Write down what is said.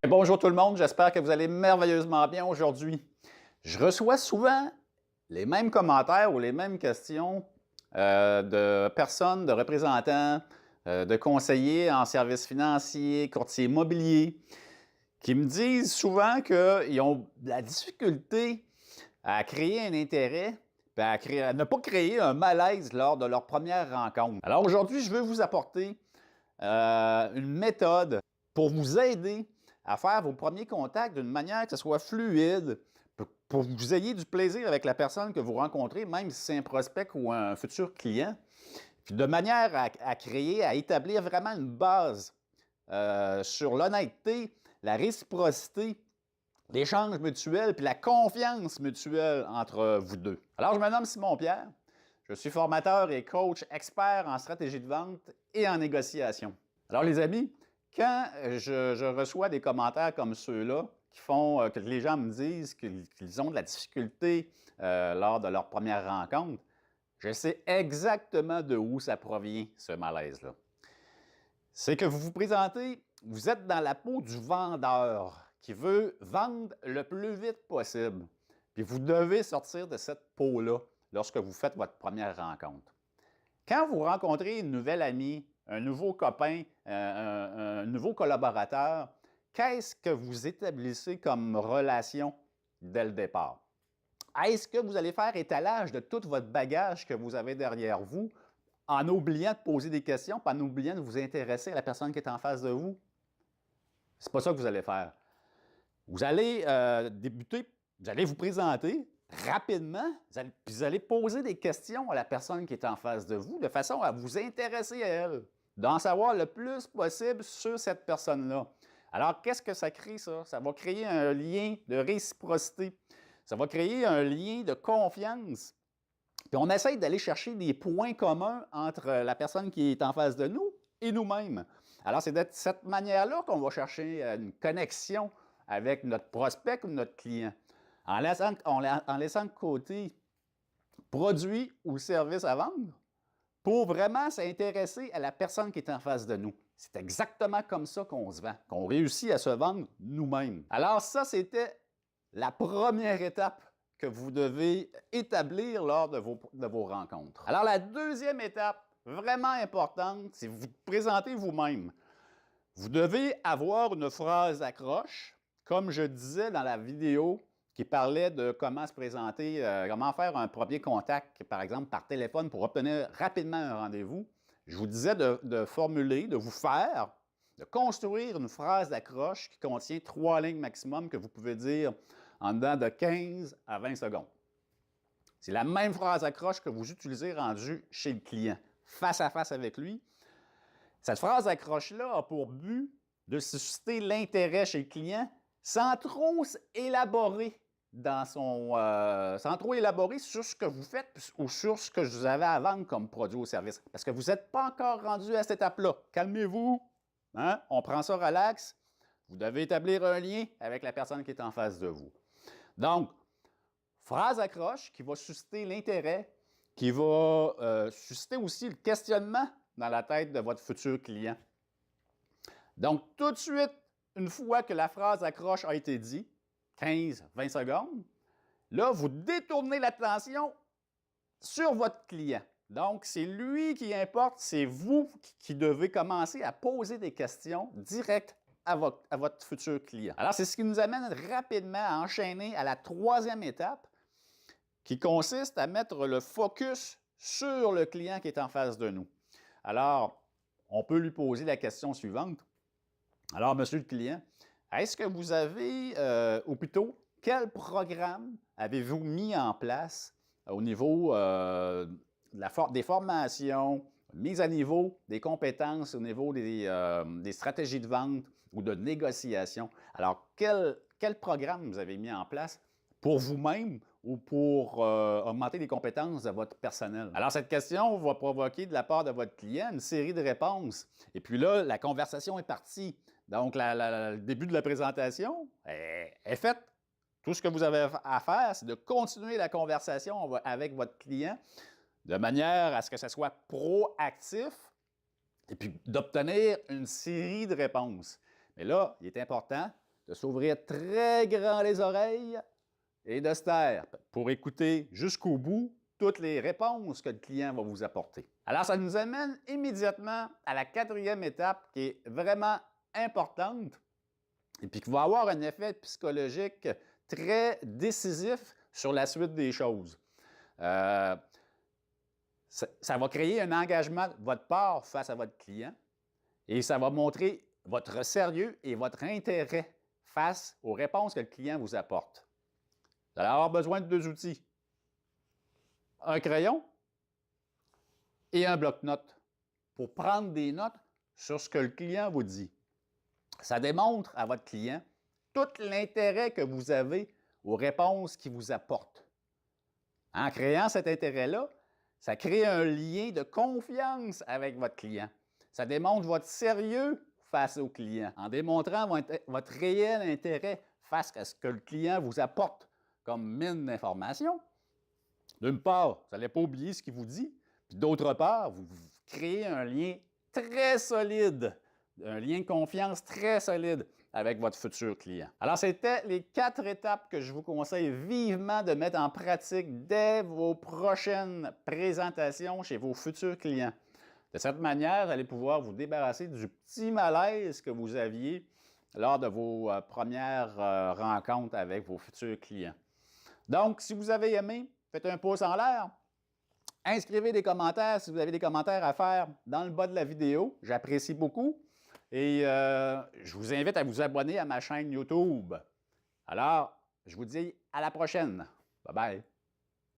Bonjour tout le monde, j'espère que vous allez merveilleusement bien aujourd'hui. Je reçois souvent les mêmes commentaires ou les mêmes questions de personnes, de représentants, de conseillers en services financiers, courtiers immobiliers, qui me disent souvent qu'ils ont de la difficulté à créer un intérêt, puis à ne pas créer un malaise lors de leur première rencontre. Alors aujourd'hui, je veux vous apporter une méthode pour vous aider à faire vos premiers contacts d'une manière que ce soit fluide, pour que vous ayez du plaisir avec la personne que vous rencontrez, même si c'est un prospect ou un futur client, puis de manière à créer, à établir vraiment une base sur l'honnêteté, la réciprocité, l'échange mutuel, puis la confiance mutuelle entre vous deux. Alors, je me nomme Simon Pierre, je suis formateur et coach expert en stratégie de vente et en négociation. Alors, les amis, quand je reçois des commentaires comme ceux-là, qui font que les gens me disent qu'ils ont de la difficulté lors de leur première rencontre, je sais exactement de où ça provient, ce malaise-là. C'est que vous vous présentez, vous êtes dans la peau du vendeur qui veut vendre le plus vite possible. Puis vous devez sortir de cette peau-là lorsque vous faites votre première rencontre. Quand vous rencontrez une nouvelle amie, un nouveau copain, un nouveau collaborateur, qu'est-ce que vous établissez comme relation dès le départ? Est-ce que vous allez faire étalage de tout votre bagage que vous avez derrière vous en oubliant de poser des questions, en oubliant de vous intéresser à la personne qui est en face de vous? C'est pas ça que vous allez faire. Vous allez débuter, vous allez vous présenter rapidement, vous allez poser des questions à la personne qui est en face de vous de façon à vous intéresser à elle, d'en savoir le plus possible sur cette personne-là. Alors, qu'est-ce que ça crée, ça? Ça va créer un lien de réciprocité. Ça va créer un lien de confiance. Puis on essaye d'aller chercher des points communs entre la personne qui est en face de nous et nous-mêmes. Alors, c'est de cette manière-là qu'on va chercher une connexion avec notre prospect ou notre client. En laissant de côté produit ou service à vendre pour vraiment s'intéresser à la personne qui est en face de nous. C'est exactement comme ça qu'on se vend, qu'on réussit à se vendre nous-mêmes. Alors ça, c'était la première étape que vous devez établir lors de vos rencontres. Alors la deuxième étape, vraiment importante, c'est vous présenter vous-même. Vous devez avoir une phrase accroche, comme je disais dans la vidéo qui parlait de comment se présenter, comment faire un premier contact, par exemple par téléphone pour obtenir rapidement un rendez-vous. Je vous disais de formuler, de vous faire, de construire une phrase d'accroche qui contient 3 lignes maximum que vous pouvez dire en dedans de 15 à 20 secondes. C'est la même phrase accroche que vous utilisez rendue chez le client, face à face avec lui. Cette phrase accroche-là a pour but de susciter l'intérêt chez le client sans trop élaborer sans trop élaborer sur ce que vous faites ou sur ce que vous avez à vendre comme produit ou service. Parce que vous n'êtes pas encore rendu à cette étape-là. Calmez-vous. Hein? On prend ça relax. Vous devez établir un lien avec la personne qui est en face de vous. Donc, phrase accroche qui va susciter l'intérêt, qui va susciter aussi le questionnement dans la tête de votre futur client. Donc, tout de suite, une fois que la phrase accroche a été dite, 15-20 secondes, là, vous détournez l'attention sur votre client. Donc, c'est lui qui importe, c'est vous qui devez commencer à poser des questions directes à votre futur client. Alors, c'est ce qui nous amène rapidement à enchaîner à la troisième étape qui consiste à mettre le focus sur le client qui est en face de nous. Alors, on peut lui poser la question suivante. Alors, monsieur le client, est-ce que vous avez, ou plutôt, quel programme avez-vous mis en place au niveau des formations, mise à niveau des compétences, au niveau des stratégies de vente ou de négociation? Alors, quel programme vous avez mis en place pour vous-même ou pour augmenter les compétences de votre personnel? Alors, cette question va provoquer de la part de votre client une série de réponses. Et puis là, la conversation est partie. Donc, le début de la présentation est fait. Tout ce que vous avez à faire, c'est de continuer la conversation avec votre client de manière à ce que ce soit proactif et puis d'obtenir une série de réponses. Mais là, il est important de s'ouvrir très grand les oreilles et de se taire pour écouter jusqu'au bout toutes les réponses que le client va vous apporter. Alors, ça nous amène immédiatement à la quatrième étape qui est vraiment importante et puis qui va avoir un effet psychologique très décisif sur la suite des choses. Ça va créer un engagement de votre part face à votre client et ça va montrer votre sérieux et votre intérêt face aux réponses que le client vous apporte. Vous allez avoir besoin de deux outils. Un crayon et un bloc-notes pour prendre des notes sur ce que le client vous dit. Ça démontre à votre client tout l'intérêt que vous avez aux réponses qu'il vous apporte. En créant cet intérêt-là, ça crée un lien de confiance avec votre client. Ça démontre votre sérieux face au client en démontrant votre réel intérêt face à ce que le client vous apporte comme mine d'informations. D'une part, vous n'allez pas oublier ce qu'il vous dit, puis d'autre part, vous créez un lien très solide, un lien de confiance très solide avec votre futur client. Alors, c'était les 4 étapes que je vous conseille vivement de mettre en pratique dès vos prochaines présentations chez vos futurs clients. De cette manière, vous allez pouvoir vous débarrasser du petit malaise que vous aviez lors de vos premières rencontres avec vos futurs clients. Donc, si vous avez aimé, faites un pouce en l'air. Inscrivez des commentaires si vous avez des commentaires à faire dans le bas de la vidéo. J'apprécie beaucoup. Et je vous invite à vous abonner à ma chaîne YouTube. Alors, je vous dis à la prochaine. Bye bye.